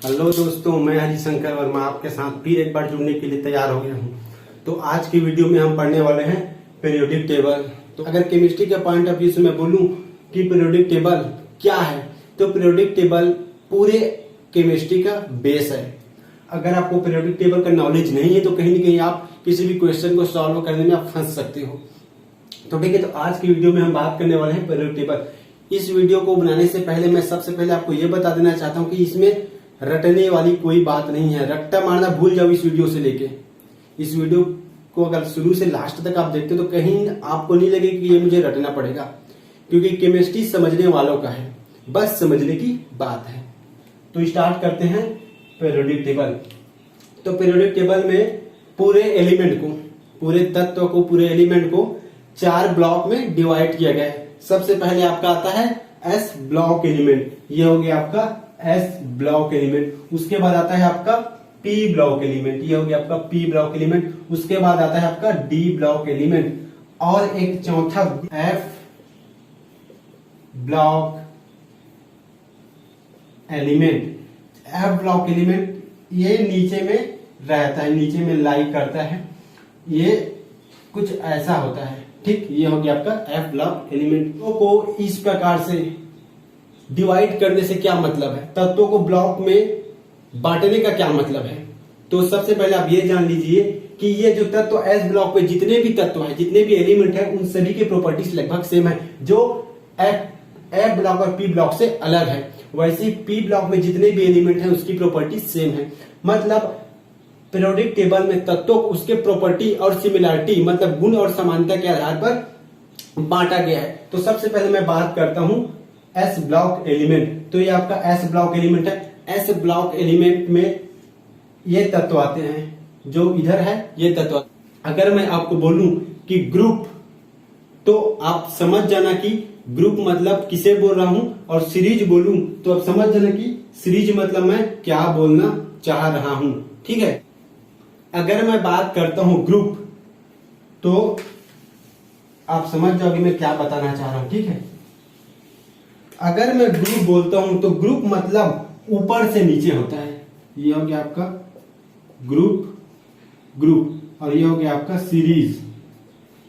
Hello दोस्तों, मैं हरिशंकर वर्मा आपके साथ फिर एक बार जुड़ने के लिए तैयार हो गया हूँ। तो आज की वीडियो में हम पढ़ने वाले हैं पीरियोडिक टेबल। तो अगर केमिस्ट्री के पॉइंट ऑफ व्यू से मैं बोलूँ कि पीरियोडिक टेबल क्या है, तो पीरियोडिक टेबल पूरे केमिस्ट्री का बेस है। अगर आपको पीरियोडिक टेबल का नॉलेज नहीं है तो कहीं ना कहीं आप किसी भी क्वेश्चन को सॉल्व करने में आप फंस सकते हो। तो ठीक है, तो आज की वीडियो में हम बात करने वाले हैं पीरियोडिक टेबल। इस वीडियो को बनाने से पहले मैं सबसे पहले आपको ये बता देना चाहता हूँ कि इसमें रटने वाली कोई बात नहीं है। रट्टा मारना भूल जाओ इस वीडियो से लेके। इस वीडियो को अगर शुरू से लास्ट तक आप देखते हो तो कहीं आपको नहीं लगेगा कि ये मुझे रटना पड़ेगा, क्योंकि केमिस्ट्री समझने वालों का है, बस समझने की बात है। तो स्टार्ट करते हैं पीरियोडिक टेबल। तो पीरियोडिक टेबल में पूरे एलिमेंट को, पूरे तत्व को, पूरे एलिमेंट को 4 ब्लॉक में डिवाइड किया गया है। सबसे पहले आपका आता है एस ब्लॉक एलिमेंट, ये हो गया आपका एस ब्लॉक एलिमेंट। उसके बाद आता है आपका पी ब्लॉक एलिमेंट, ये हो गया आपका पी ब्लॉक एलिमेंट। उसके बाद आता है आपका डी ब्लॉक एलिमेंट और एक चौथा F block element. F block element ये नीचे में रहता है, नीचे में लाई करता है, ये कुछ ऐसा होता है। ठीक, ये हो गया आपका एफ ब्लॉक एलिमेंट। तो को इस प्रकार से डिवाइड करने से क्या मतलब है, तत्वों को ब्लॉक में बांटने का क्या मतलब है। तो सबसे पहले आप ये जान लीजिए कि ये जो तत्व एस ब्लॉक में जितने भी तत्व है, जितने भी एलिमेंट है, उन सभी के प्रॉपर्टीज लगभग सेम है। जो एफ ब्लॉक और पी ब्लॉक से अलग है, वैसे पी ब्लॉक में जितने भी एलिमेंट है उसकी प्रॉपर्टीज सेम है। मतलब पीरियोडिक टेबल में तत्वों को उसके प्रॉपर्टी और सिमिलरिटी, मतलब गुण और समानता के आधार पर बांटा गया है। तो सबसे पहले मैं बात करता हूं एस ब्लॉक एलिमेंट। तो ये आपका एस ब्लॉक एलिमेंट है। एस ब्लॉक एलिमेंट में ये तत्व आते हैं, जो इधर है ये तत्व। अगर मैं आपको बोलूं कि ग्रुप, तो आप समझ जाना कि ग्रुप मतलब किसे बोल रहा हूं, और सीरीज बोलूं तो आप समझ जाना कि सीरीज मतलब मैं क्या बोलना चाह रहा हूं। ठीक है, अगर मैं बात करता हूं ग्रुप तो आप समझ जाओगे मैं क्या बताना चाह रहा हूं। ठीक है, अगर मैं ग्रुप बोलता हूं तो ग्रुप मतलब ऊपर से नीचे होता है। ये हो गया आपका ग्रुप और ये हो गया आपका सीरीज।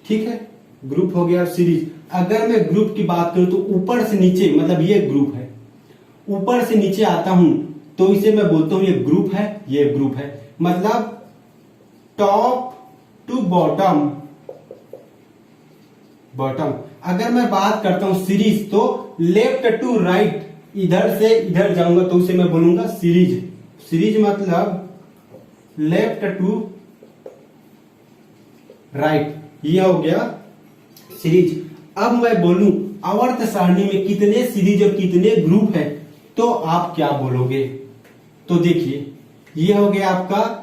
ठीक है, ग्रुप हो गया और सीरीज। अगर मैं ग्रुप की बात करूं तो ऊपर से नीचे, मतलब ये ग्रुप है, ऊपर से नीचे आता हूं तो इसे मैं बोलता हूं ये ग्रुप है, ये ग्रुप है। मतलब टॉप टू बॉटम। अगर मैं बात करता हूं सीरीज तो लेफ्ट टू राइट, इधर से इधर जाऊंगा तो उसे मैं बोलूंगा सीरीज। सीरीज मतलब लेफ्ट टू राइट, ये हो गया सीरीज। अब मैं बोलूं आवर्त सारणी में कितने सीरीज और कितने ग्रुप है, तो आप क्या बोलोगे। तो देखिए, ये हो गया आपका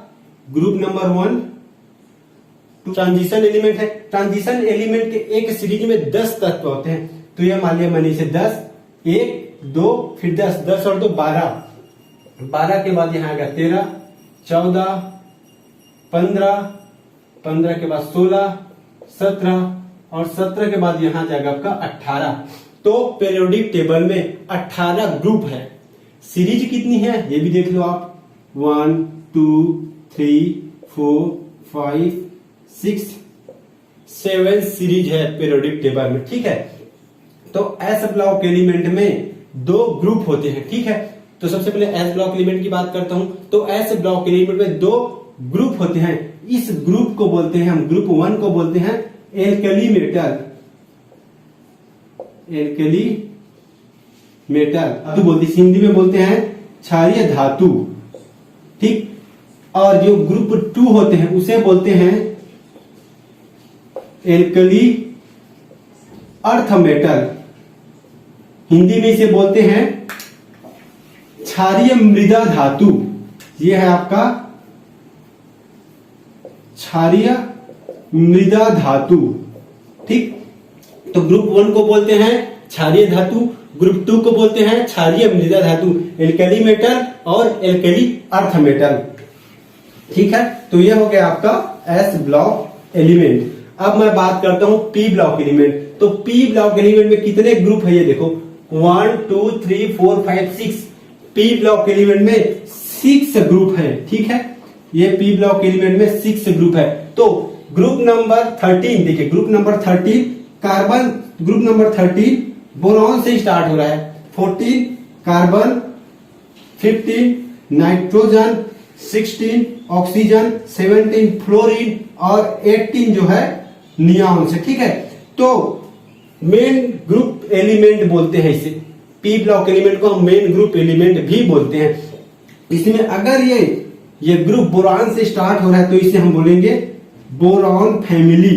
ग्रुप नंबर 1। ट्रांजिशन एलिमेंट है। ट्रांजिशन एलिमेंट के एक सीरीज में 10 तत्व होते हैं। तो ये मान लिया मैंने इसे 10, 1, 2, फिर 10, 10 और 2 12, 12 के बाद यहां आ गया 13, 14, 15, 15 के बाद 16, 17 और 17 के बाद यहां जाएगा आपका 18। तो पीरियोडिक टेबल में 18 ग्रुप है। सीरीज कितनी है ये भी देख लो आप, 1, 2, 3, 4, 5, 6, 7 सीरीज है पीरियोडिक टेबल में। ठीक है, तो एस ब्लॉक एलिमेंट में 2 ग्रुप होते हैं। ठीक है, तो सबसे पहले एस ब्लॉक एलिमेंट की बात करता हूं। तो एस ब्लॉक एलिमेंट में 2 ग्रुप होते हैं। इस ग्रुप को बोलते हैं हम, ग्रुप 1 को बोलते हैं एल्कली मेटल। एल्कली मेटल धातु बोलते, हिंदी में बोलते हैं क्षारीय धातु। ठीक, और जो ग्रुप 2 होते हैं उसे बोलते हैं एल्कली अर्थ मेटल। हिंदी में इसे बोलते हैं क्षारीय मृदा धातु। यह है आपका क्षारीय मृदा धातु। ठीक, तो ग्रुप 1 को बोलते हैं क्षारीय धातु, ग्रुप 2 को बोलते हैं क्षारीय मृदा धातु, एल्कली मेटल और एल्कली अर्थ मेटल। ठीक है, तो यह हो गया आपका एस ब्लॉक एलिमेंट। अब मैं बात करता हूं पी ब्लॉक एलिमेंट। तो पी ब्लॉक एलिमेंट में कितने ग्रुप है ये देखो 1 2 3 4 5 6। पी ब्लॉक एलिमेंट में 6 ग्रुप है, ठीक है। ये पी ब्लॉक एलिमेंट में 6 ग्रुप है। तो ग्रुप नंबर 13 देखिए, group number 13 carbon, group number 13 boron से स्टार्ट हो रहा है। 14 कार्बन, 15 नाइट्रोजन, 16 ऑक्सीजन, 17 फ्लोरीन और 18 जो है नियॉन से, ठीक है। तो मेन ग्रुप एलिमेंट बोलते हैं इसे, पी ब्लॉक एलिमेंट को हम मेन ग्रुप एलिमेंट भी बोलते हैं। इसमें अगर ये ग्रुप बोरॉन से स्टार्ट हो रहा है तो इसे हम बोलेंगे बोरॉन फैमिली,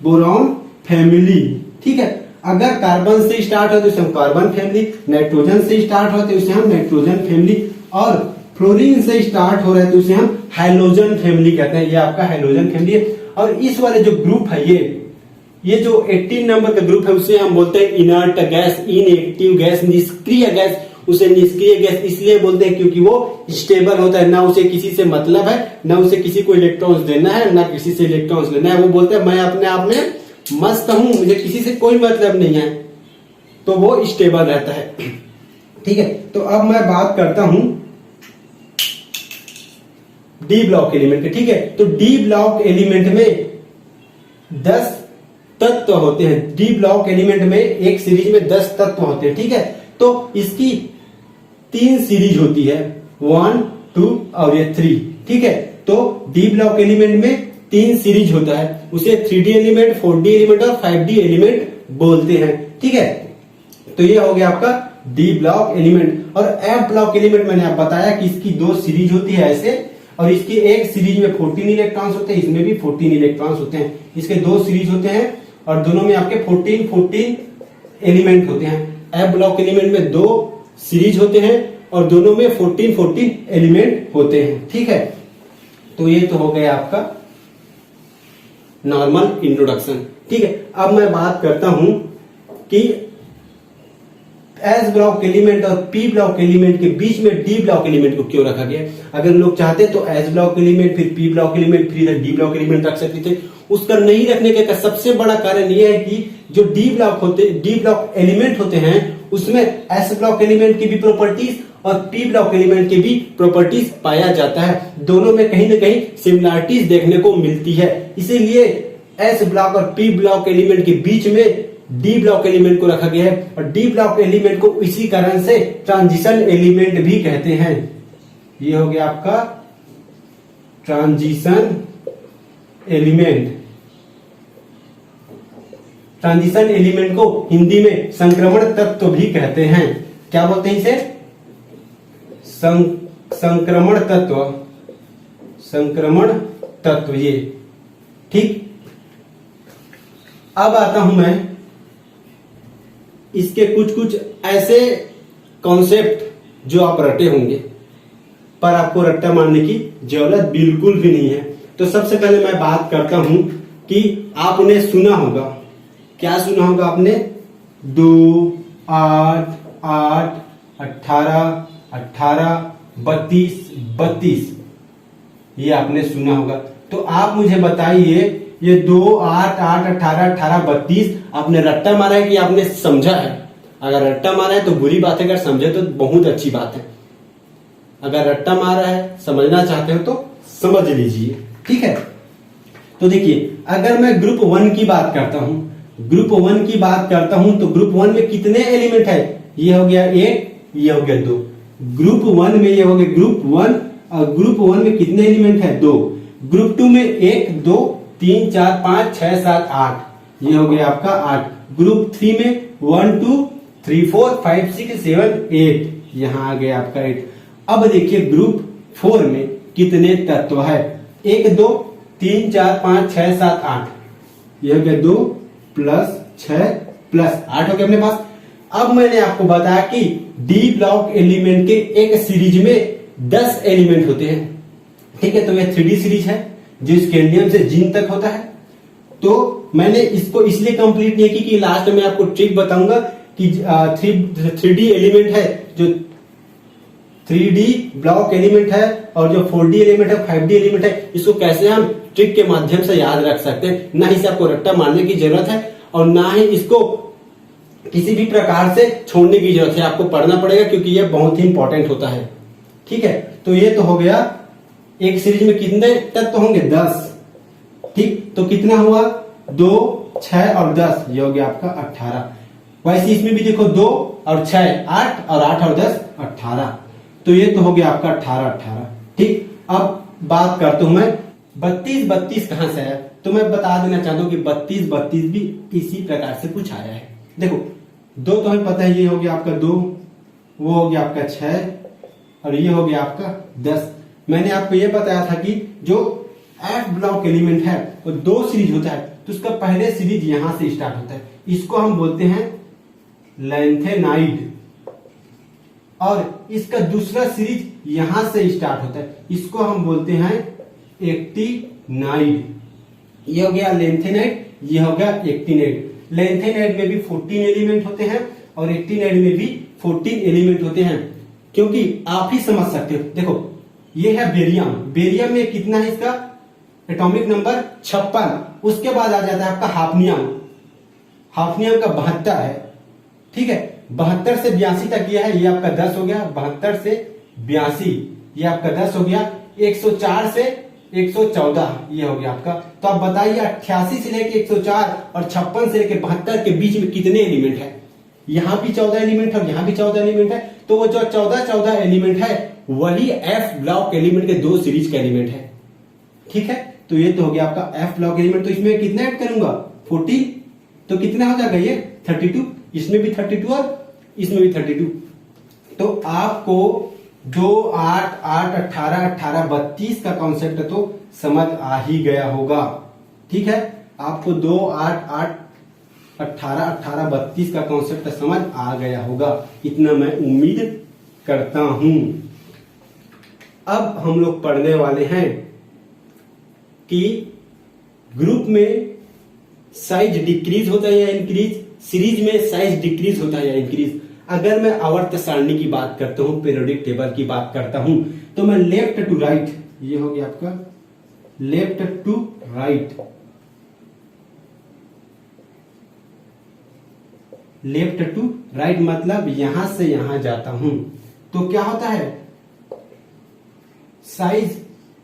बोरॉन फैमिली, ठीक है। अगर कार्बन से स्टार्ट हो तो इसे हम कार्बन फैमिली, नाइट्रोजन से स्टार्ट हो तो इसे हम नाइट्रोजन फैमिली, और फ्लोरीन से स्टार्ट हो रहा है तो इसे हम हाइड्रोजन फैमिली कहते हैं। ये आपका हाइड्रोजन फैमिली है। और इस वाले जो ग्रुप है ये जो 18 नंबर का ग्रुप है उसे हम बोलते हैं इनर्ट गैस, इनएक्टिव गैस, निष्क्रिय गैस। उसे निष्क्रिय गैस इसलिए बोलते हैं क्योंकि वो स्टेबल होता है, ना उसे किसी से मतलब है, ना उसे किसी को इलेक्ट्रॉन्स देना है, ना किसी से इलेक्ट्रॉन्स लेना है। वो बोलते हैं मैं अपने आप में मस्त हूं, मुझे किसी से कोई मतलब नहीं है, तो वो स्टेबल रहता है, ठीक है। तो अब मैं बात करता हूं डी ब्लॉक एलिमेंट के, ठीक है। तो डी ब्लॉक एलिमेंट में 10 तत्व होते हैं। डी ब्लॉक एलिमेंट में एक सीरीज में 10 तत्व होते हैं, ठीक है। तो इसकी 3 सीरीज होती है, 1 2 और ये 3, ठीक है। तो डी ब्लॉक एलिमेंट में 3 सीरीज होता है, उसे 3D एलिमेंट, 4D एलिमेंट और 5D एलिमेंट बोलते हैं, ठीक है। तो ये हो गया आपका डी ब्लॉक एलिमेंट। और एफ ब्लॉक एलिमेंट मैंने आप बताया कि इसकी 2 सीरीज होती है ऐसे, और इसकी एक सीरीज में 14 इलेक्ट्रॉन्स होते हैं, इसमें भी 14 इलेक्ट्रॉन्स होते हैं। इसके 2 सीरीज होते हैं और दोनों में आपके 14 एलिमेंट होते हैं। एफ ब्लॉक एलिमेंट में 2 सीरीज होते हैं और दोनों में 14 एलिमेंट होते हैं, ठीक है। तो ये तो हो गया आपका नॉर्मल इंट्रोडक्शन, ठीक है। अब मैं बात करता हूं कि एस ब्लॉक एलिमेंट और पी ब्लॉक एलिमेंट के बीच में डी ब्लॉक एलिमेंट को क्यों रखा गया। अगर लोग चाहते तो एस ब्लॉक एलिमेंट, फिर पी ब्लॉक एलिमेंट, फिर डी ब्लॉक एलिमेंट रख सकते थे। उसका नहीं रखने का सबसे बड़ा कारण यह है कि जो डी ब्लॉक एलिमेंट होते हैं उसमें एस ब्लॉक एलिमेंट की भी प्रॉपर्टीज और पी ब्लॉक एलिमेंट की भी प्रॉपर्टीज पाया जाता है। दोनों में कहीं ना कहीं सिमिलरिटीज देखने को मिलती है, इसीलिए एस ब्लॉक और पी ब्लॉक एलिमेंट के बीच में डी ब्लॉक एलिमेंट को रखा गया है। और डी ब्लॉक एलिमेंट को इसी कारण से ट्रांजिशन एलिमेंट भी कहते हैं। ये हो गया आपका ट्रांजिशन एलिमेंट। ट्रांजिशन एलिमेंट को हिंदी में संक्रमण तत्व भी कहते हैं। क्या बोलते हैं इसे? संक्रमण तत्व, संक्रमण तत्व, ये ठीक। अब आता हूं मैं इसके कुछ ऐसे कॉन्सेप्ट जो आप रटे होंगे, पर आपको रट्टा मारने की जरूरत बिल्कुल भी नहीं है। तो सबसे पहले मैं बात करता हूं कि आपने सुना होगा, क्या सुना होगा आपने? 2 8 8 18 18 32 32, ये आपने सुना होगा। तो आप मुझे बताइए, ये 2 8 8 18 18 32 आपने रट्टा मारा है कि आपने समझा है? अगर रट्टा मारा है तो बुरी बात है, अगर समझे तो बहुत अच्छी बात है। अगर रट्टा मारा है, समझना चाहते हो तो समझ लीजिए, ठीक है। तो देखिए, अगर मैं ग्रुप 1 की बात करता हूं, ग्रुप 1 की बात करता हूं तो ग्रुप 1 में कितने एलिमेंट है? ये हो गया 1, ये हो गया 2। ग्रुप 1 में ये हो गया ग्रुप 1, और ग्रुप 1 में कितने एलिमेंट है? 2। ग्रुप 2 में 1 2 3 4 5 6 7 8, ये हो गया आपका 8। ग्रुप 3 में 1 2 3 4 5 6 7 8, यहां आ गया आपका 8। अब देखिए ग्रुप 4 में कितने तत्व है? 1 2 3 4 5 6 7 8, ये हो गया 2 प्लस 6 प्लस 8 हो गया अपने पास। अब मैंने आपको बताया कि डी ब्लॉक एलिमेंट के एक सीरीज में 10 एलिमेंट होते हैं, ठीक है। तो ये 3D सीरीज है जो स्कैंडियम से जिन तक होता है। तो मैंने इसको इसलिए कंप्लीट नहीं की कि लास्ट में आपको ट्रिक बताऊंगा कि 3D एलिमेंट है, जो 3D ब्लॉक एलिमेंट है और जो 4D एलिमेंट है 5D एलिमेंट है इसको कैसे हम ट्रिक के माध्यम से याद रख सकते हैं। ना ही इसे आपको रट्टा मारने की जरूरत है और ना ही इसको किसी भी प्रकार से छोड़ने की जरूरत है, आपको पढ़ना पड़ेगा क्योंकि ये बहुत ही इंपॉर्टेंट होता है। ठीक है, तो ये तो हो गया एक सीरीज में कितने तत्व होंगे 10। ठीक, तो कितना हुआ 2, 6 और 10, ये हो गया आपका 18। वैसे इसमें भी देखो 2 और 6 8 और 8 और 10 18, तो ये तो हो गया आपका 18। ठीक, अब बात करता हूं मैं 32 कहां से आया, तो मैं बता देना चाहता हूं कि 32 भी इसी प्रकार से कुछ आया है। देखो 2 तो हमें पता है, ये हो गया आपका 2, वो हो गया आपका 6 और ये हो गया आपका 10। मैंने आपको ये बताया था कि जो एफ ब्लॉक एलिमेंट है वो 2 सीरीज होता है, तो उसका पहले सीरीज यहां से स्टार्ट होता है, इसको हम बोलते हैं लैंथेनाइड, और इसका दूसरा सीरीज यहां से स्टार्ट होता है, इसको हम बोलते हैं एक्टिनाइड। ये हो गया लैंथेनाइड, ये हो गया एक्टिनाइड। लैंथेनाइड में भी 14 एलिमेंट होते हैं और एक्टिनाइड में भी 14 एलिमेंट होते हैं, क्योंकि आप ही समझ सकते हो। देखो ये है बेरियम, बेरियम में कितना है इसका एटॉमिक नंबर 56, उसके बाद आ जाता है आपका हाफनियम, हाफनियम का 72 है। ठीक है, 72 से 82 तक ये है, ये आपका 10 हो गया। 72 से 82 ये आपका 10 हो गया। 104 से 114 ये हो गया आपका। तो आप बताइए 88 से लेके 104 और 56 से लेके 72 के बीच में कितने एलिमेंट है। यहां भी 14 एलिमेंट है और यहां भी 14 एलिमेंट है, तो वो जो 14 एलिमेंट है वही एफ ब्लॉक एलिमेंट के 2 सीरीज का एलिमेंट है। ठीक है, तो ये तो हो गया आपका एफ ब्लॉक एलिमेंट। तो इसमें कितना ऐड करूंगा 14, तो कितना हो जाएगा ये 32, इसमें भी 32 और इसमें भी 32। तो आपको 2 8 8 18 18 32 का कॉन्सेप्ट तो समझ आ ही गया होगा। ठीक है, आपको 2 8 8 18 18 32 का कॉन्सेप्ट समझ आ गया होगा, इतना मैं उम्मीद करता हूं। अब हम लोग पढ़ने वाले हैं कि ग्रुप में साइज डिक्रीज होता है या इंक्रीज, सीरीज में साइज डिक्रीज होता है या इंक्रीज। अगर मैं आवर्त सारणी की बात करता हूं, पीरियोडिक टेबल की बात करता हूं, तो मैं लेफ्ट टू राइट, ये हो गया आपका left to right, left to right मतलब यहां से यहां जाता हूं, तो क्या होता है साइज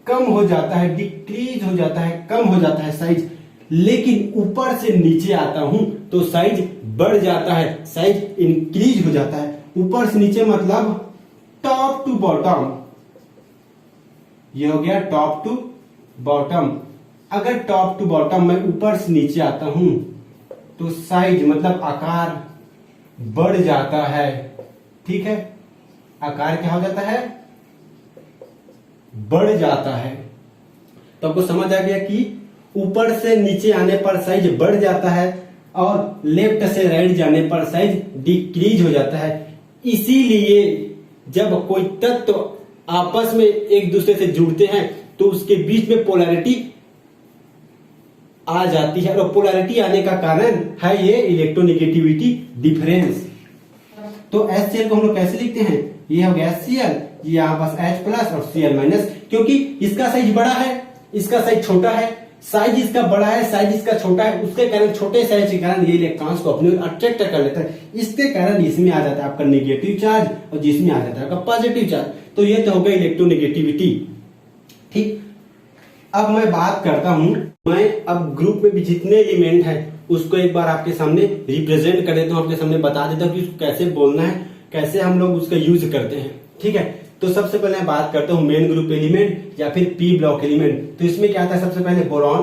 कम हो जाता है, डिक्रीज हो जाता है, कम हो जाता है साइज। लेकिन ऊपर से नीचे आता हूं तो साइज बढ़ जाता है, साइज इंक्रीज हो जाता है। ऊपर से नीचे मतलब टॉप टू बॉटम, ये हो गया टॉप टू बॉटम। अगर टॉप टू बॉटम में ऊपर से नीचे आता हूं तो साइज मतलब आकार बढ़ जाता है। ठीक है, आकार क्या हो जाता है बढ़ जाता है। तो आपको समझ आ गया कि ऊपर से नीचे आने पर साइज बढ़ जाता है और लेफ्ट से राइट जाने पर साइज डिक्रीज हो जाता है। इसीलिए जब कोई तत्व आपस में एक दूसरे से जुड़ते हैं तो उसके बीच में पोलैरिटी आ जाती है, और पोलैरिटी आने का कारण है ये इलेक्ट्रोनेगेटिविटी डिफरेंस। तो HCl को हम लोग कैसे लिखते हैं, ये हो गया HCl, ये यहाँ पास H प्लस और Cl माइनस, क्योंकि इसका साइज बड़ा है इसका साइज छोटा है, साइज इसका बड़ा है साइज इसका छोटा है, उसके कारण छोटे साइज के कारण ये इलेक्ट्रॉन्स को अपनी ओर अट्रैक्ट कर लेता है। इसके कारण इसमें आ जाता है आपका नेगेटिव चार्ज और जिसमें आ जाता है आपका पॉजिटिव चार्ज। तो ये तो हो गया इलेक्ट्रोनेगेटिविटी। ठीक, अब मैं बात करता हूं, मैं अब ग्रुप में भी जितने एलिमेंट हैं उसको एक बार आपके सामने रिप्रेजेंट कर देता हूं, आपके सामने बता देता हूं कि उसको कैसे बोलना है, कैसे हम लोग उसका यूज करते हैं। ठीक है, तो सबसे पहले मैं बात करता हूं मेन ग्रुप एलिमेंट या फिर पी ब्लॉक एलिमेंट। तो इसमें क्या आता है, सबसे पहले boron,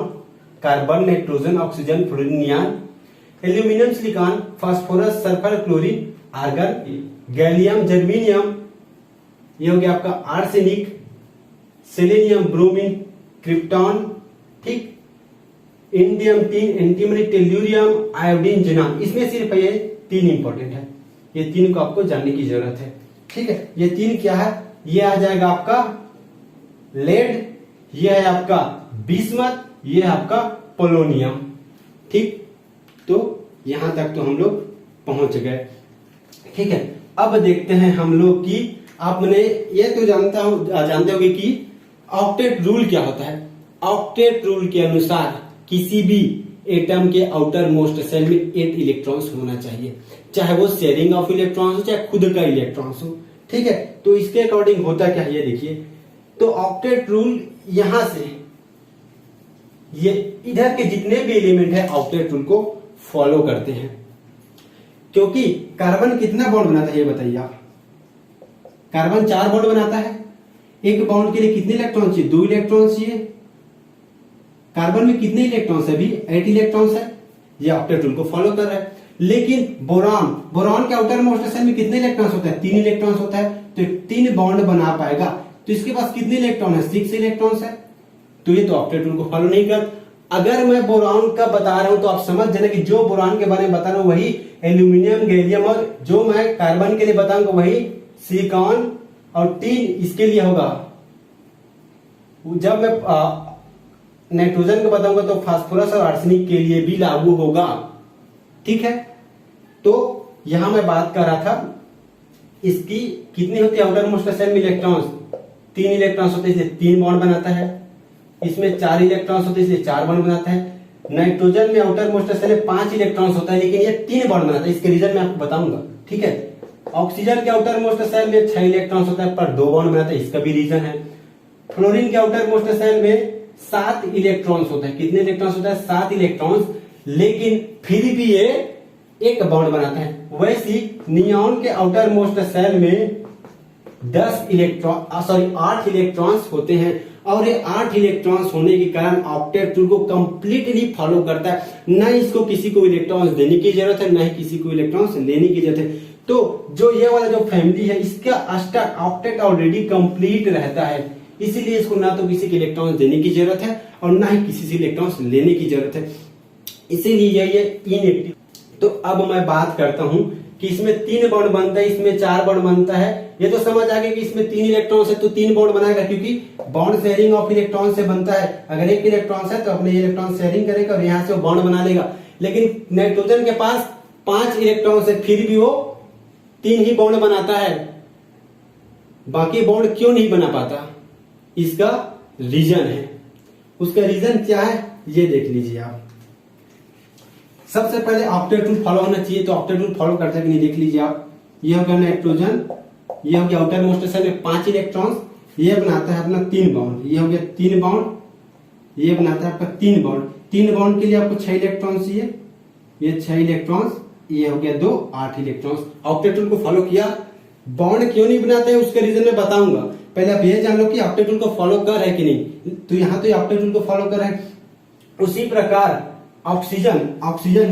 carbon, nitrogen, oxygen, fluorine, neon, aluminium, silicon, phosphorus, sulphur, chlorine, argon, gallium, germanium, ये हो गया आपका आर्सेनिक, सेलेनियम, ब्रोमीन, क्रिप्टॉन, ठीक, indium 3, antimony, tellurium, iodine, xenon. इसमें सिर्फ ये 3 इंपॉर्टेंट है, ये 3 को आपको जानने की जरूरत है। ठीक है, ये 3 क्या है, ये आ जाएगा आपका लेड, ये है आपका बिस्मथ, ये है आपका पोलोनियम। ठीक, तो यहां तक तो हम लोग पहुंच गए। ठीक है, अब देखते हैं हम लोग की आपने ये तो जानते होंगे कि ऑक्टेट रूल क्या होता है। ऑक्टेट रूल के अनुसार किसी भी एटम के आउटर मोस्ट सेल में 8 इलेक्ट्रॉन्स होना चाहिए, चाहे वो शेयरिंग ऑफ इलेक्ट्रॉन्स हो चाहे खुद का इलेक्ट्रॉन्स हो। ठीक है, तो इसके अकॉर्डिंग होता क्या है ये देखिए। तो ऑक्टेट रूल यहां से ये इधर के जितने भी एलिमेंट है ऑक्टेट रूल को फॉलो करते हैं, क्योंकि कार्बन कितना बॉन्ड बनाता है ये बताइए आप। कार्बन 4 बॉन्ड बनाता है, एक बॉन्ड के लिए कितने इलेक्ट्रॉन चाहिए? 2 इलेक्ट्रॉन चाहिए। कार्बन में कितने इलेक्ट्रॉन्स है? अभी 8 इलेक्ट्रॉन्स है। ये ऑक्टेट रूल को फॉलो कर रहा है। लेकिन बोरॉन के आउटर मोस्ट सेल में कितने इलेक्ट्रॉन्स होता है? 3 इलेक्ट्रॉन्स होता है, तो 3 बॉन्ड बना पाएगा। तो इसके पास कितने इलेक्ट्रॉन है? 6 इलेक्ट्रॉन्स है। तो ये तो ऑक्टेट रूल को फॉलो नहीं कर। अगर मैं बोरॉन का बता रहा हूं तो आप समझ जाना कि जो बोरॉन के बारे में बता रहा हूं वही एल्यूमिनियम, गैलियम, और जो मैं कार्बन के लिए बताऊंगा वही सिलिकॉन और टीन इसके लिए होगा। जब मैं नाइट्रोजन को बताऊंगा तो फास्फोरस और आर्सेनिक के लिए भी लागू होगा। ठीक है, तो यहां मैं बात कर रहा था इसकी कितनी होती है आउटर मोस्ट सेल में इलेक्ट्रॉन्स? 3 इलेक्ट्रॉन्स होते हैं, इसलिए 3 बॉन्ड बनाता है। इसमें 4 इलेक्ट्रॉन्स होते हैं, इसलिए 4 बॉन्ड बनाता है। नाइट्रोजन में आउटर मोस्ट सेल में 5 इलेक्ट्रॉन्स होता है, लेकिन ये 3 बॉन्ड बनाता है। इसके रीजन मैं आपको बताऊंगा। ठीक है, ऑक्सीजन के आउटर मोस्ट सेल में 6 इलेक्ट्रॉन्स होता है पर 2 बॉन्ड बनाता है, इसका भी रीजन है। फ्लोरीन के आउटर मोस्ट सेल में 7 इलेक्ट्रॉन्स होता है। कितने इलेक्ट्रॉन्स होता है? 7 इलेक्ट्रॉन्स, लेकिन फिर भी ये एक बॉन्ड बनाता है। वैसे नियॉन के आउटर मोस्ट सेल में 8 इलेक्ट्रॉन्स होते हैं, और ये 8 इलेक्ट्रॉन्स होने के कारण ऑक्टेट रूल को कंप्लीटली फॉलो करता है। न इसको किसी को इलेक्ट्रॉन्स देने की जरूरत है, न ही किसी को इलेक्ट्रॉन्स लेने की जरूरत है। तो जो ये वाला जो फैमिली है इसका ऑक्टेट ऑलरेडी कंप्लीट रहता है, इसीलिए इसको ना तो किसी के इलेक्ट्रॉन्स देने की जरूरत है और ना ही किसी से इलेक्ट्रॉन्स लेने की जरूरत है, इसीलिए ये इनएक्टिव। तो अब मैं बात करता हूं कि इसमें 3 बॉन्ड बनता है, इसमें 4 बॉन्ड बनता है। ये तो समझ आ गया कि इसमें 3 इलेक्ट्रॉन्स है तो 3 बॉन्ड बनाएगा, क्योंकि बॉन्ड शेयरिंग ऑफ इलेक्ट्रॉन से बनता है। अगर 1 इलेक्ट्रॉन है तो अपने इलेक्ट्रॉन शेयरिंग करेगा और यहां से वो बॉन्ड बना लेगा। लेकिन नाइट्रोजन के पास 5 इलेक्ट्रॉन्स है, फिर भी वो 3 ही बॉन्ड बनाता है। बाकी बॉन्ड क्यों नहीं बना पाता? इसका रीजन है। उसका रीजन क्या है ये देख लीजिए आप। सबसे पहले ऑक्टेट रूल फॉलो होना चाहिए, तो ऑक्टेट रूल फॉलो करता है कि नहीं देख लीजिए आप। ये हो गया नाइट्रोजन, ये हो गया आउटर मोस्ट सेल में 5 इलेक्ट्रॉन्स, ये बनाता है अपना 3 बॉन्ड। ये हो गया 3 बॉन्ड, ये बनाता है आपका 3 बॉन्ड। 3 बॉन्ड के लिए आपको 6 इलेक्ट्रॉन चाहिए, ये 6 इलेक्ट्रॉन्स, ये हो गया 2, 8 इलेक्ट्रॉन्स। ऑक्टेट रूल को फॉलो किया। बॉन्ड क्यों नहीं बनाते हैं उसका रीजन मैं बताऊंगा। पहले आप ये जान लो कि ऑक्टेट रूल को फॉलो कर रहा है कि नहीं। तो यहां तो ऑक्टेट रूल को फॉलो कर रहा है। उसी प्रकार ऑक्सीजन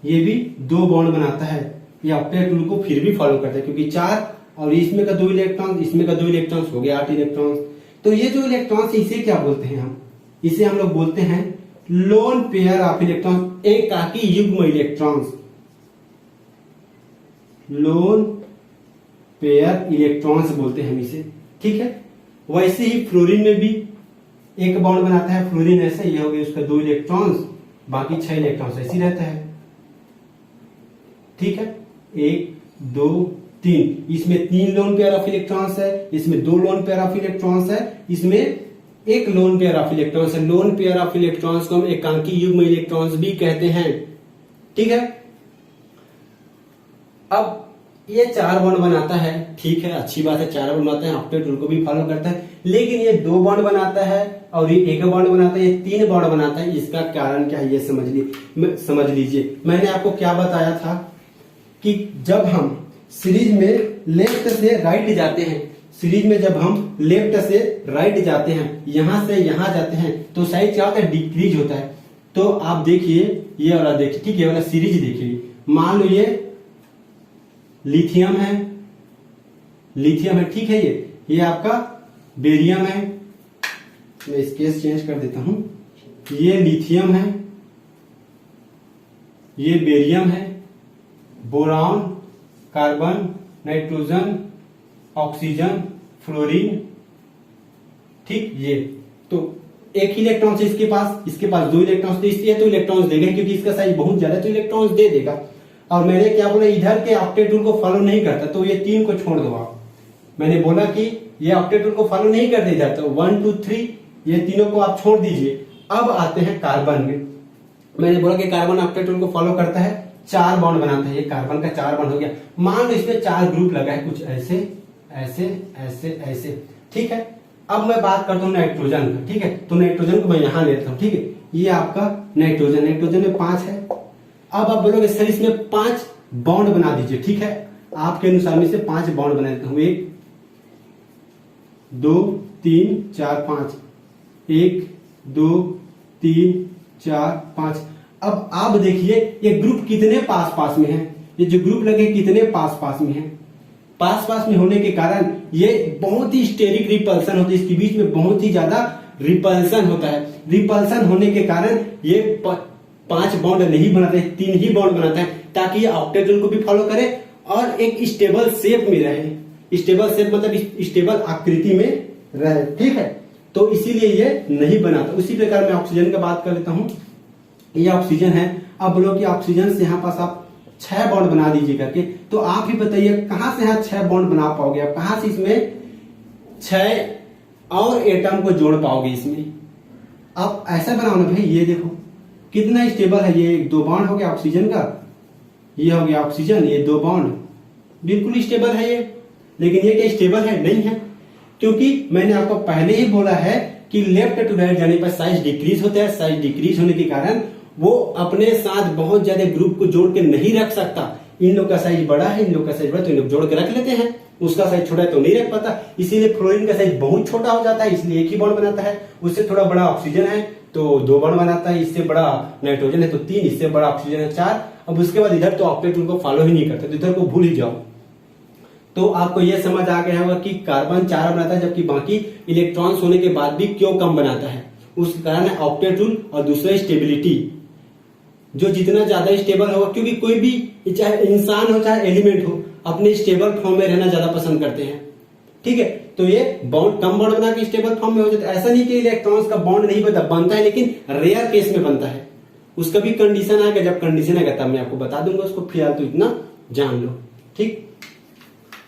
ये भी 2 बॉन्ड बनाता है। ये ऑक्टेट रूल को फिर भी फॉलो करता है, क्योंकि 4 और इसमें का 2 इलेक्ट्रॉन, इसमें का 2 इलेक्ट्रॉन हो गया 8 इलेक्ट्रॉन। तो ये जो इलेक्ट्रॉन इसे क्या बोलते हैं हम? इसे हम लोग बोलते हैं लोन पेयर ऑफ इलेक्ट्रॉन, एकाकी युग्म इलेक्ट्रॉन्स। लोन पेयर इलेक्ट्रॉन्स बोलते हैं हम इसे। ठीक है, वैसे ही फ्लोरीन में भी 1 बॉन्ड बनाता है। फ्लोरीन ऐसे ये हो गया उसका 2 इलेक्ट्रॉन्स, बाकी 6 इलेक्ट्रॉन्स ऐसे ही रहता है। ठीक है, 1, 2, 3, इसमें 3 लोन पेयर ऑफ इलेक्ट्रॉन्स है, इसमें 2 लोन पेयर ऑफ इलेक्ट्रॉन्स है, इसमें 1 लोन पेयर ऑफ इलेक्ट्रॉन्स है। लोन पेयर ऑफ इलेक्ट्रॉन्स को हम एकांकी युग्म इलेक्ट्रॉन्स भी कहते हैं। ठीक है, अब ये 4 बॉन्ड बनाता है। ठीक है, अच्छी बात है, 4 बॉन्ड बनाता है, ऑक्टेट रूल को भी फॉलो करता है। लेकिन ये 2 बॉन्ड बनाता है और ये 1 बॉन्ड बनाता है, ये 3 बॉन्ड बनाता है। इसका कारण क्या है ये समझ लीजिए। मैंने आपको क्या बताया था कि जब हम सीरीज में लेफ्ट से राइट जाते हैं, सीरीज में जब हम लेफ्ट से राइट जाते हैं, यहां से यहां जाते हैं, तो साइज क्या होता है? डिक्रीज होता है। तो आप देखिए ये वाला देखिए, ठीक है, वाला सीरीज देखिए। मान लो ये लिथियम है, ठीक है, ये आपका बेरियम है। मैं स्केच चेंज कर देता हूं। ये लिथियम है, ये बेरियम है, boron, carbon, nitrogen, oxygen, fluorine. ठीक, ये तो 1 ही इलेक्ट्रॉन है इसके पास 2 इलेक्ट्रॉन, तो इसलिए तो इलेक्ट्रॉन्स देगा, क्योंकि इसका साइज बहुत ज्यादा है तो इलेक्ट्रॉन्स दे देगा। और मैंने क्या बोला, इधर के ऑक्टेट रूल को फॉलो नहीं करता, तो ये 3 को छोड़ दो आप। मैंने बोला कि ये ऑक्टेट रूल को फॉलो नहीं करते इधर, तो 1 2 3 ये तीनों को आप छोड़ दीजिए। अब आते हैं कार्बन में। मैंने बोला कि कार्बन ऑक्टेट रूल को फॉलो करता है, 4 बॉन्ड बनाता है। ये कार्बन का 4 बॉन्ड हो गया। मान लो इसमें 4 ग्रुप लगा है, कुछ ऐसे ऐसे ऐसे ऐसे, ठीक है। अब मैं बात करता हूँ नाइट्रोजन का, ठीक है। तो नाइट्रोजन को मैं यहां लेता हूँ, ठीक है। ये आपका नाइट्रोजन में 5 है। अब आप बोलोगे सर इसमें 5 बॉन्ड बना दीजिए, ठीक है। आपके अनुसार में से 5 बॉन्ड बना देता हूं। 1 2 3 4 5, 1 2 3 4 5। अब आप देखिए ये ग्रुप कितने पास पास में है, ये जो ग्रुप लगे कितने पास पास में है। पास पास में होने के कारण ये बहुत ही स्टेरिक रिपल्सन होती है, इसके बीच में बहुत ही ज्यादा रिपल्सन होता है। रिपल्सन होने के कारण ये 5 बॉन्ड नहीं बनाते, 3 ही बॉन्ड बनाता है, ताकि ये ऑक्टेट रूल को भी फॉलो करे और एक स्टेबल शेप में रहे। स्टेबल शेप मतलब स्टेबल आकृति में रहे, ठीक है। तो इसीलिए ये नहीं बनाता। उसी प्रकार मैं ऑक्सीजन का बात कर लेता हूं। ये ऑक्सीजन है। अब बोलो कि ऑक्सीजन से यहाँ पास आप 6 बॉन्ड बना दीजिए करके, तो आप ही बताइए कहां से यहाँ 6 बॉन्ड बना पाओगे आप, कहां से इसमें 6 और एटम को जोड़ पाओगे इसमें। अब ऐसा बनाओ ना भाई, ये देखो कितना स्टेबल है। ये 2 बॉन्ड हो गया ऑक्सीजन का, ये हो गया ऑक्सीजन, ये 2 बॉन्ड बिल्कुल स्टेबल है ये। लेकिन ये क्या स्टेबल है? नहीं है, क्योंकि मैंने आपको पहले ही बोला है कि लेफ्ट टू राइट जाने पर साइज डिक्रीज होता है। साइज डिक्रीज होने के कारण वो अपने साथ बहुत ज्यादा ग्रुप को जोड़ के नहीं रख सकता। इन लोग का साइज बड़ा है, इन लोग का साइज बड़ा, तो इन लोग जोड़ के रख लेते हैं। उसका साइज छोटा है तो नहीं रख पाता, इसीलिए फ्लोरीन का साइज बहुत छोटा हो जाता है, इसलिए एक ही बॉन्ड बनाता है। उससे थोड़ा बड़ा ऑक्सीजन है तो 2 बॉन्ड बनाता है, इससे बड़ा नाइट्रोजन है तो 3, इससे बड़ा ऑक्सीजन है 4। अब उसके बाद इधर तो ऑक्टेट रूल को फॉलो ही नहीं करते, तो इधर को भूल ही जाओ। तो आपको यह समझ आ गया होगा कि कार्बन 4 बनाता है, जबकि बाकी इलेक्ट्रॉन्स होने के बाद भी क्यों कम बनाता है। उसका कारण है ऑक्टेट रूल और दूसरा स्टेबिलिटी। जो जितना ज्यादा स्टेबल होगा, क्योंकि कोई भी चाहे इंसान हो चाहे एलिमेंट हो, अपने स्टेबल फॉर्म में रहना ज्यादा पसंद करते हैं, ठीक है। तो ये बॉन्ड कम बॉन्ड बना के स्टेबल फॉर्म में हो जाता है। ऐसा नहीं कि इलेक्ट्रॉन्स का बॉन्ड नहीं बनता है, लेकिन रेयर केस में बनता है। उसका भी कंडीशन आएगा, जब कंडीशन आएगा तब मैं आपको बता दूंगा उसको, फिलहाल तो इतना जान लो, ठीक।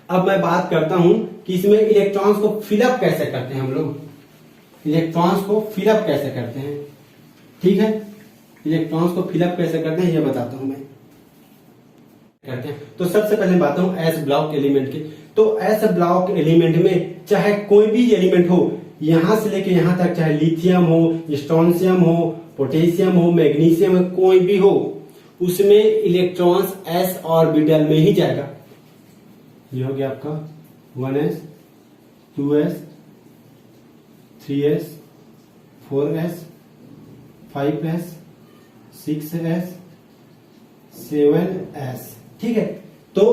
अब मैं बात करता हूं कि इसमें इलेक्ट्रॉन्स को फिलअप कैसे करते हैं हम लोग। इलेक्ट्रॉन्स को फिलअप कैसे करते हैं, ठीक है। इलेक्ट्रॉन्स को फिलअप कैसे करते हैं ये बताता हूं मैं। करते हैं तो सबसे पहले बात हूं एस ब्लॉक एलिमेंट की। तो एस ब्लॉक एलिमेंट में चाहे कोई भी एलिमेंट हो, यहां से लेके यहां तक, चाहे लिथियम हो, स्ट्रोंशियम हो, पोटेशियम हो, मैग्नीशियम हो, कोई भी हो, उसमें इलेक्ट्रॉन्स एस ऑर्बिटल में ही जाएगा। ये हो गया आपका 1s 2s 3s 4s 5s 6s 7s, ठीक है। तो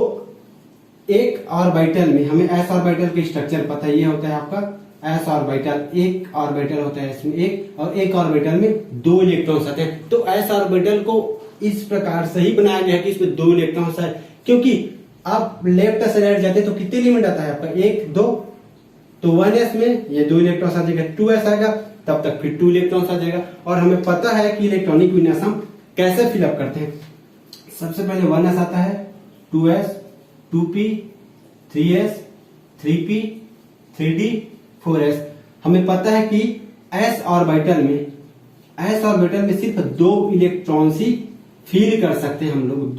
एक ऑर्बिटल में हमें एस ऑर्बिटल की स्ट्रक्चर पता है, ये होता है आपका एस ऑर्बिटल। एक ऑर्बिटल होता है इसमें एक, और एक ऑर्बिटल में 2 इलेक्ट्रॉन्स आते हैं। तो एस ऑर्बिटल को इस प्रकार से ही बनाया गया है कि इसमें 2 इलेक्ट्रॉन्स है, क्योंकि आप लेफ्ट साइड जाते तो कितने एलिमेंट आता है आपका 1 2, तो 1s में ये 2 इलेक्ट्रॉन्स आ जाएगा, 2s आएगा तब तक फिर 2 इलेक्ट्रॉन्स आ जाएगा। और हमें पता है कि इलेक्ट्रॉनिक विन्यास हम कैसे फिलअप करते हैं। सबसे पहले 1s आता है, 2s 2p 3s 3p 3d 4s। हमें पता है कि s ऑर्बिटल में सिर्फ 2 इलेक्ट्रॉन्स ही फील कर सकते हैं हम लोग,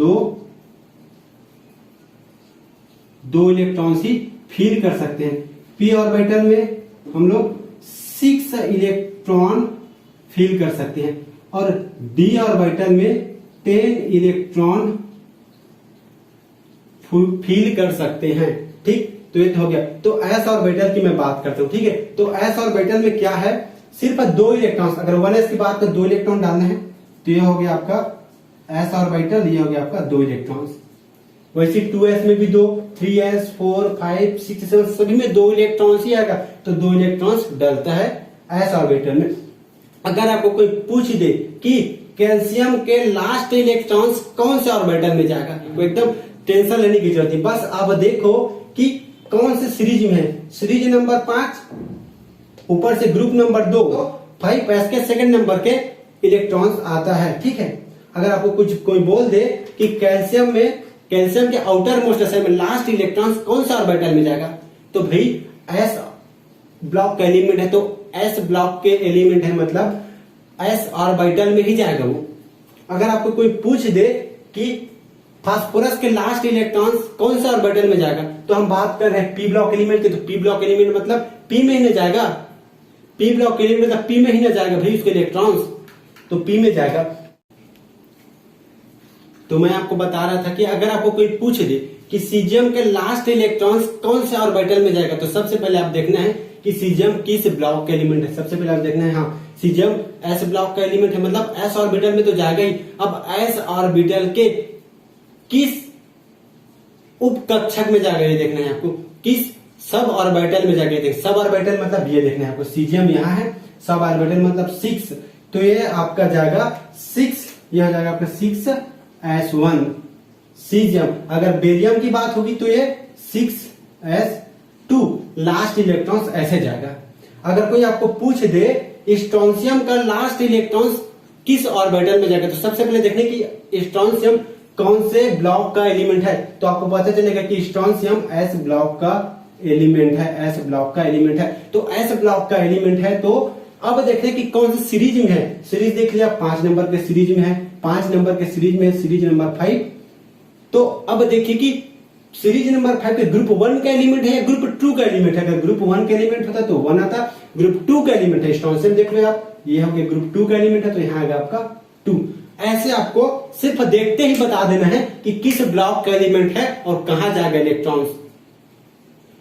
2 इलेक्ट्रॉन्स ही फील कर सकते हैं। p ऑर्बिटल में हम लोग 6 इलेक्ट्रॉन फील कर सकते हैं, और d ऑर्बिटल में 10 इलेक्ट्रॉन फील कर सकते हैं, ठीक। तो ये हो गया। तो s ऑर्बिटल की मैं बात करता हूं, ठीक है। तो s ऑर्बिटल में क्या है, सिर्फ 2 इलेक्ट्रॉन्स। अगर 1s की बात करें 2 इलेक्ट्रॉन डालना है, तो ये हो गया आपका s ऑर्बिटल, ये हो गया आपका 2 इलेक्ट्रॉन्स। वैसे 2s में भी 2, 3s 4 5 6 7 सभी में 2 इलेक्ट्रॉन्स ही आएगा, तो 2 इलेक्ट्रॉन्स डलता है s ऑर्बिटल में। अगर आपको कोई पूछ दे कि कैल्शियम के लास्ट इलेक्ट्रॉन्स कौन से ऑर्बिटल में जाएगा, तो एकदम टेंशन लेने की जरूरत नहीं। बस आप देखो कि कौन से सीरीज में है। सीरीज नंबर 5, ऊपर से ग्रुप नंबर 2, 5s के सेकंड नंबर के इलेक्ट्रॉन्स आता है, ठीक है। अगर आपको कुछ कोई बोल दे कि कैल्शियम के आउटर मोस्ट शेल में लास्ट इलेक्ट्रॉन कौन सा ऑर्बिटल में जाएगा, तो भाई एस ब्लॉक का एलिमेंट है, तो एस ब्लॉक के एलिमेंट है, मतलब एस ऑर्बिटल में ही जाएगा वो। अगर आपको कोई पूछ दे कि फास्फोरस के लास्ट इलेक्ट्रॉन कौन सा ऑर्बिटल में जाएगा, तो हम बात कर रहे हैं पी ब्लॉक एलिमेंट की, तो पी ब्लॉक एलिमेंट मतलब पी में ही न जाएगा, पी ब्लॉक एलिमेंट मतलब पी में ही न जाएगा भाई उसके इलेक्ट्रॉन्स, तो पी में जाएगा। तो मैं आपको बता रहा था कि अगर आपको कोई पूछ दे कि सीजियम के लास्ट इलेक्ट्रॉन्स कौन से ऑर्बिटल में जाएगा, तो सबसे पहले आप देखना है कि सीजियम किस ब्लॉक का एलिमेंट है। सबसे पहले आप देखना है, हाँ सीजियम एस ब्लॉक का एलिमेंट है, मतलब एस ऑर्बिटल में तो जाएगा ही। अब एस ऑर्बिटल के किस उप कक्षक में जाएगा ये देखना है आपको, किस सब ऑर्बिटल में जाएगा। सब ऑर्बिटल मतलब ये देखना है आपको, सीजियम यहाँ है, सब ऑर्बिटल मतलब 6, तो ये आपका जाएगा 6, यह जाएगा आपका 6s1 सीजियम। अगर बेरियम की बात होगी तो ये 6s2 लास्ट इलेक्ट्रॉन्स ऐसे जाएगा। अगर कोई आपको पूछ दे स्ट्रोंशियम का लास्ट इलेक्ट्रॉन्स किस ऑर्बिटल में जाएगा, तो सबसे पहले देखने की स्ट्रोंशियम कौन से ब्लॉक का एलिमेंट है, तो आपको पता चलेगा कि स्ट्रोंशियम एस ब्लॉक का एलिमेंट है, एस ब्लॉक का एलिमेंट है। तो एस ब्लॉक का एलिमेंट है, तो अब देखते कि कौन सी सीरीज में है। सीरीज देख लिया, 5 नंबर के सीरीज में है, 5 नंबर के सीरीज में है, सीरीज नंबर 5। तो अब देखिए कि सीरीज नंबर 5 के ग्रुप 1 का एलिमेंट है या ग्रुप 2 का एलिमेंट है। अगर ग्रुप 1 का एलिमेंट होता तो 1 आता, ग्रुप 2 का एलिमेंट है स्ट्रोंशियम देख लो आप, ये हो गया ग्रुप 2 का एलिमेंट है, तो यहाँ आएगा आपका 2। ऐसे आपको सिर्फ देखते ही बता देना है कि किस ब्लॉक का एलिमेंट है और कहां जाएगा इलेक्ट्रॉन्स।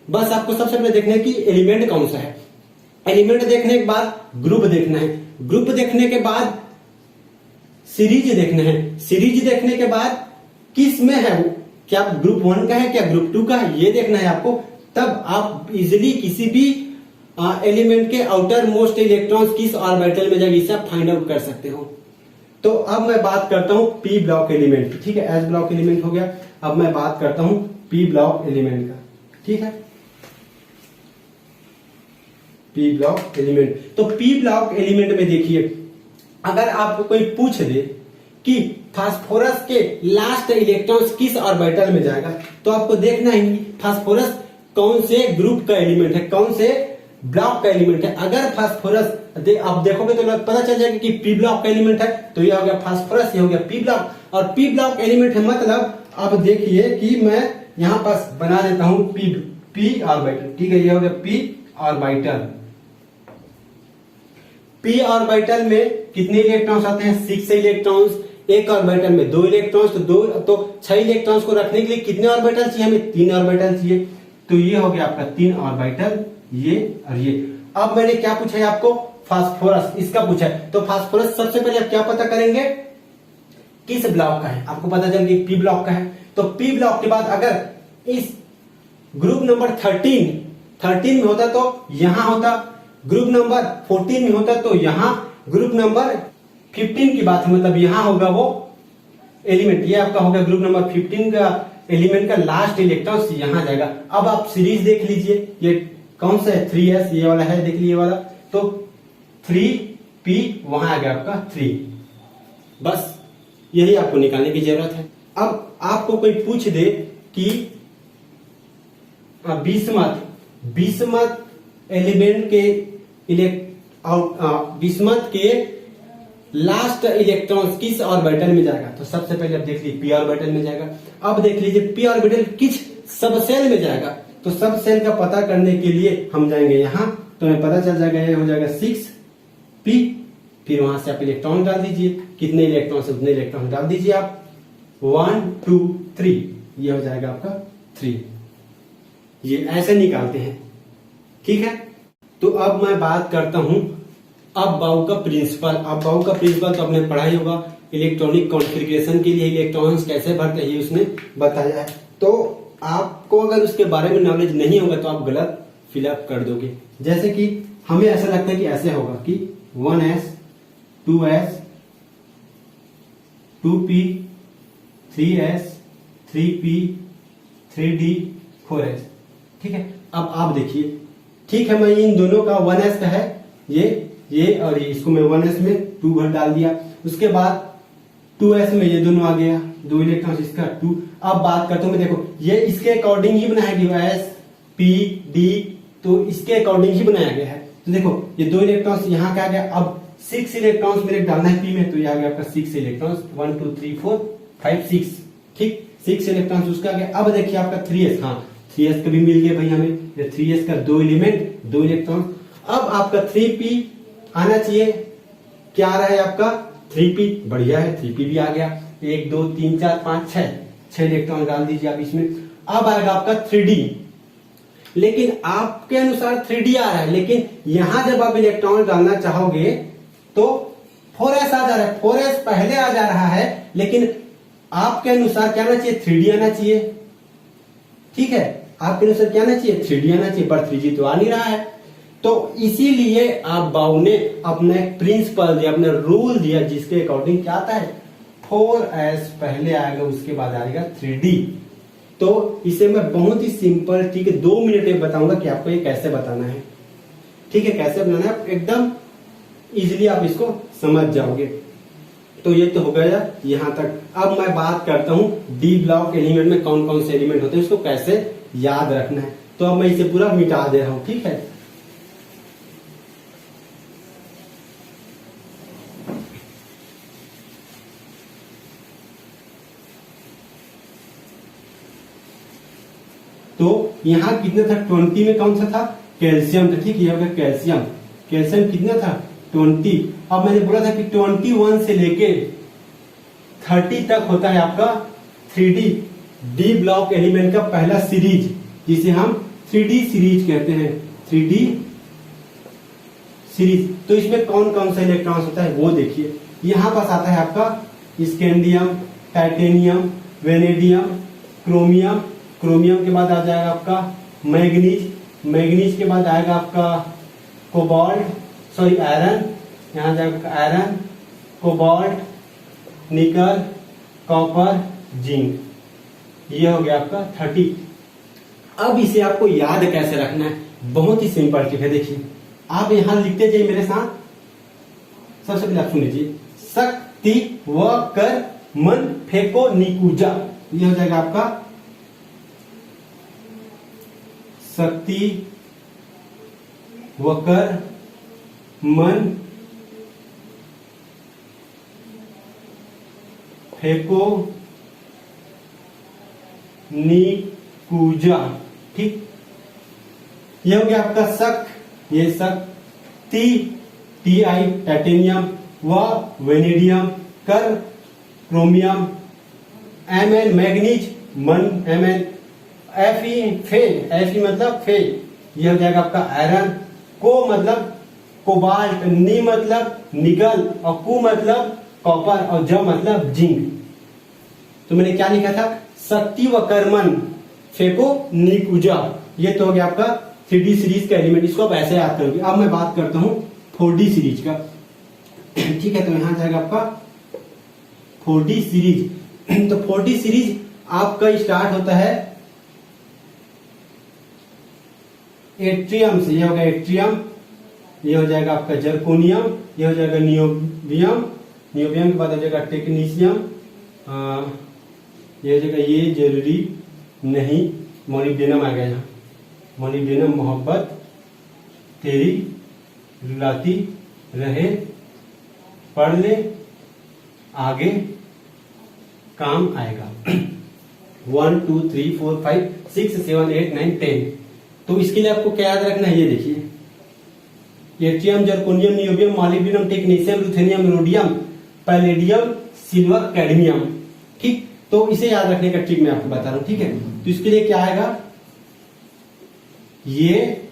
बस आपको सबसे पहले देखना है कि एलिमेंट कौन सा है। एलिमेंट देखने के बाद ग्रुप देखना है, ग्रुप देखने के बाद सीरीज देखना है, सीरीज देखने के बाद किस में है वो, क्या ग्रुप 1 का है क्या ग्रुप 2 का है, ये देखना है आपको। तब आप इजिली किसी भी एलिमेंट के आउटर मोस्ट इलेक्ट्रॉन्स किस ऑर्बिटल में जाएगी इसे आप फाइंड आउट कर सकते हो। तो अब मैं बात करता हूं पी ब्लॉक एलिमेंट की, ठीक है, एस ब्लॉक एलिमेंट हो गया। अब मैं बात करता हूं पी ब्लॉक एलिमेंट का, ठीक है, पी ब्लॉक एलिमेंट। तो पी ब्लॉक एलिमेंट में देखिए, अगर आपको कोई पूछ दे कि फास्फोरस के लास्ट इलेक्ट्रॉन्स किस ऑर्बिटल में जाएगा, तो आपको देखना है कि फास्फोरस कौन से ग्रुप का एलिमेंट है, कौन से ब्लॉक का एलिमेंट है। अगर फास्फोरस आप देखोगे तो पता चल जाएगा कि पी ब्लॉक का एलिमेंट है, तो ये हो गया फास्फोरस, ये हो गया पी ब्लॉक। और पी ब्लॉक एलिमेंट है मतलब अब देखिए कि मैं यहां पास बना देता हूं पी ऑर्बिटल, ठीक है, ये हो गया पी ऑर्बिटल। पी ऑर्बिटल में कितने इलेक्ट्रॉन्स आते हैं, 6 इलेक्ट्रॉन्स। एक ऑर्बिटल में 2 इलेक्ट्रॉन्स, तो 6 इलेक्ट्रॉन्स को रखने के लिए कितने ऑर्बिटल चाहिए हमें, 3 ऑर्बिटल चाहिए। तो ये हो गया आपका 3 ऑर्बिटल, ये और ये। अब मैंने क्या पूछा है आपको, फास्फोरस, इसका पूछा है। तो फास्फोरस सबसे पहले आप क्या पता करेंगे, किस ब्लॉक का है, आपको पता चल गया पी ब्लॉक का है। तो पी ब्लॉक के बाद अगर इस ग्रुप नंबर 13 में होता तो यहां होता, ग्रुप नंबर 14 में होता तो यहां, ग्रुप नंबर 15 की बात है मतलब यहां होगा वो एलिमेंट, ये आपका होगा ग्रुप नंबर 15 का एलिमेंट का लास्ट इलेक्ट्रॉन यहां जाएगा। अब आप सीरीज देख लीजिए, ये कौन सा है, 3s ये वाला है, देख लीजिए वाला, तो 3p वहां आ गया आपका 3। बस यही आपको निकालने की जरूरत है। अब आपको कोई पूछ दे कि बिस्मथ एलिमेंट के बिस्मथ के लास्ट इलेक्ट्रॉन्स किस ऑर्बिटल में जाएगा, तो सबसे पहले आप देख लीजिए पी ऑर्बिटल में जाएगा। अब देख लीजिए पी ऑर्बिटल किस सबसेल में जाएगा, तो सबसेल का पता करने के लिए हम जाएंगे यहां, तो हमें पता चल जाएगा ये हो जाएगा 6p, फिर वहां से आप इलेक्ट्रॉन डाल दीजिए, कितने इलेक्ट्रॉन से उतने इलेक्ट्रॉन डाल दीजिए आप, 1 2 3, ये हो जाएगा आपका 3। ये ऐसे निकालते हैं, ठीक है। तो अब मैं बात करता हूं अब बाउ का प्रिंसिपल। अब बाउ का प्रिंसिपल तो आपने पढ़ा ही होगा, इलेक्ट्रॉनिक कॉन्फ़िगरेशन के लिए इलेक्ट्रॉन्स कैसे भरते हैं उसने बताया है। तो आपको अगर उसके बारे में नॉलेज नहीं होगा तो आप गलत फिलअप कर दोगे। जैसे कि हमें ऐसा लगता है कि ऐसे होगा कि 1s 2s 2p 3s 3p 3d 4s, ठीक है। अब आप देखिए, ठीक है, मैं इन दोनों का 1s का है ये और ये, इसको मैं 1s में 2 भर डाल दिया। उसके बाद 2s में ये दोनों आ गया, 2 इलेक्ट्रॉन इसका 2। अब बात करता हूं मैं, देखो ये इसके अकॉर्डिंग ही बनाया गया है, p d, तो इसके अकॉर्डिंग ही बनाया गया है। तो देखो ये 2 इलेक्ट्रॉन्स यहाँ क्या आ गया, अब 6 इलेक्ट्रॉन्स मेरे डालना है p में, तो ये आ गया आपका 6 इलेक्ट्रॉन्स, 1 2 3 4 5 6, ठीक 6 इलेक्ट्रॉन्स उसका आ गया। अब देखिए आपका 3s, हाँ 3s का भी मिल गया भाई हमें, ये 3s का 2 एलिमेंट 2 इलेक्ट्रॉन। अब आपका 3p आना चाहिए, क्या आ रहा है आपका 3p, बढ़िया है 3p भी आ गया, 1 2 3 4 5 6 इलेक्ट्रॉन डाल दीजिए आप इसमें। अब आएगा आपका 3d, लेकिन आपके अनुसार 3d आ रहा है, लेकिन यहां जब आप इलेक्ट्रॉन डालना चाहोगे तो 4s आ जा रहा है, 4s पहले आ जा रहा है, लेकिन आपके अनुसार क्या आना चाहिए, 3d आना चाहिए, ठीक है आपके अनुसार क्या आना चाहिए, 3d आना चाहिए, पर 3d तो आ नहीं रहा है। तो इसीलिए आप बाउ ने अपना एक प्रिंसिपल दिया, अपना रूल दिया, जिसके अकॉर्डिंग क्या आता है 4s पहले आएगा, उसके बाद आएगा 3d। तो इसे मैं बहुत ही सिंपल, ठीक है 2 मिनट में बताऊंगा कि आपको ये कैसे बताना है, ठीक है कैसे बनाना है, एकदम इजीली आप इसको समझ जाओगे। तो ये तो हो गया यहां तक। अब मैं बात करता हूं डी ब्लॉक एलिमेंट में कौन कौन से एलिमेंट होते हैं, उसको कैसे याद रखना है। तो अब मैं इसे पूरा मिटा दे रहा हूं, ठीक है। तो यहां कितना था, 20 में कौन सा था, कैल्शियम था, ठीक है ये हो गया कैल्शियम। कैल्शियम कितना था 20। अब मैंने बोला था कि 21 से लेके 30 तक होता है आपका 3D डी ब्लॉक एलिमेंट का पहला सीरीज, जिसे हम 3D सीरीज कहते हैं, 3D सीरीज। तो इसमें कौन कौन सा इलेक्ट्रॉन्स होता है वो देखिए, यहां पास आता है आपका scandium, titanium, vanadium, chromium, chromium के बाद आ जाएगा आपका मैग्नीज, मैग्नीज के बाद आएगा आपका कोबाल्ट, सॉरी आयरन, यहां जाएगा आयरन, कोबाल्ट, निकल, कॉपर, जिंक, ये हो गया आपका 30। अब इसे आपको याद कैसे रखना है, बहुत ही सिंपल ट्रिक है। देखिए आप यहां लिखते जाइए मेरे साथ, सबसे पहले आप सुन लीजिए, शक्ति व कर मन फेंको निकुजा, ये हो जाएगा आपका शक्ति व कर मन फेंको निकुजा, ठीक। ये हो गया आपका शक, ये शक्ति Ti टाइटेनियम, व वेनेडियम, कर क्रोमियम, Mn मैग्नीज, मन Mn, Fe फे, Fe मतलब फे, ये हो जाएगा आपका आयरन, को मतलब कोबाल्ट, नी मतलब निकल, और कु मतलब कॉपर, और ज मतलब जिंक। तो मैंने क्या लिखा था, शक्ति व कर्मन फेंको निकुजा, ये तो हो गया आपका 3D सीरीज का एलिमेंट, इसको आप ऐसे याद करोगे। अब मैं बात करता हूं 4D सीरीज का, ठीक है। तो यहां जाएगा आपका 4D सीरीज। तो 4D सीरीज आपका स्टार्ट होता है एट्रियम से, ये हो गया एट्रियम, ये हो जाएगा आपका जर्कोनियम, ये हो जाएगा नियोबियम, नियोबियम के बाद हो जाएगा टेक्नीशियम, ये हो जाएगा, ये जरूरी नहीं, मोलिब्डेनम आ गया यहाँ, मोलिब्डेनम मोहब्बत तेरी रुलाती रहे, पढ़ ले आगे काम आएगा। 1 2 3 4 5 6 7 8 9 10। तो इसके लिए आपको क्या याद रखना है, ये देखिए atrium, zirconium, niobium, molybdenum, technetium, ruthenium, rhodium, palladium, silver, cadmium, ठीक। तो इसे याद रखने का ट्रिक मैं आपको बता रहा हूं, ठीक है। तो इसके लिए क्या आएगा, ये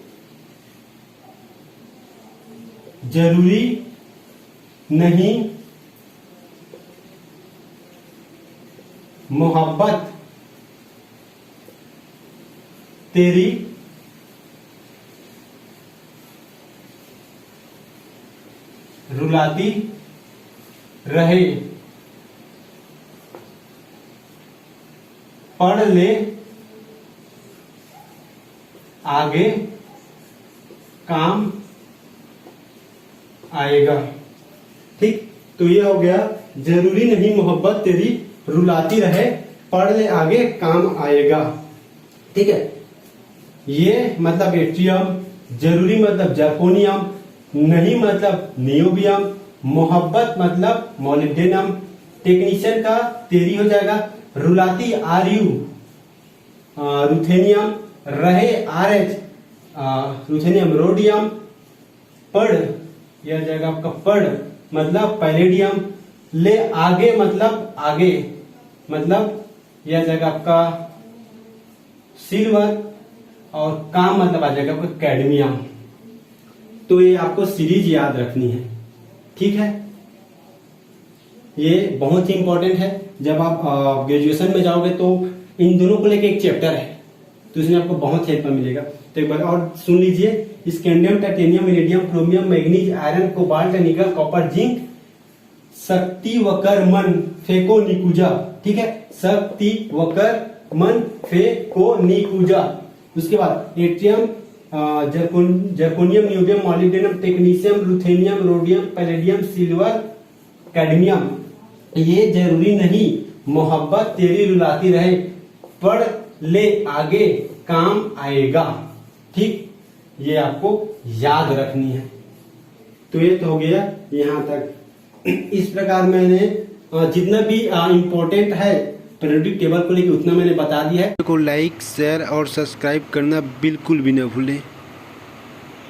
जरूरी नहीं मोहब्बत तेरी रुलाती रहे, पढ़ ले आगे काम आएगा, ठीक। तो ये हो गया जरूरी नहीं मोहब्बत तेरी रुलाती रहे, पढ़ ले आगे काम आएगा। ठीक है, ये मतलब एट्रियम, जरूरी मतलब जर्कोनियम, नहीं मतलब नियोबियम, मोहब्बत मतलब मोलिब्डेनम, टेक्नीशियन का तेरी हो जाएगा, रुलाती आरयू रुथेनियम, रहे RH रुथेनियम रोडियम, पढ़ यह जाएगा आपका पढ़ मतलब पैलेडियम, ले आगे मतलब आगे, मतलब यह जाएगा आपका सिल्वर, और काम मतलब आ जाएगा आपका कैडमियम। तो ये आपको सीरीज याद रखनी है। ठीक है, ये बहुत ही इंपॉर्टेंट है। जब आप ग्रेजुएशन में जाओगे तो इन दोनों को लेके एक चैप्टर है, तो इसमें आपको बहुत हेल्प मिलेगा। तो एक बार और सुन लीजिए, scandium, titanium, iridium, chromium, manganese, iron, cobalt, निकल, कॉपर, जिंक, शक्ति वकर मन फेको निकुजा। ठीक है, शक्ति वकर मन फेको निकुजा। उसके बाद atrium, zirconium, niobium, molybdenum, technetium, ruthenium, rhodium, palladium, silver, cadmium. ये जरूरी नहीं मोहब्बत तेरी रुलाती रहे, पढ़ ले आगे काम आएगा। ठीक, ये आपको याद रखनी है। तो ये तो हो गया यहाँ तक। इस प्रकार मैंने जितना भी इम्पोर्टेंट है पीरियोडिक टेबल को लेकर उतना मैंने बता दिया है। को लाइक, शेयर और सब्सक्राइब करना बिल्कुल भी न भूलें।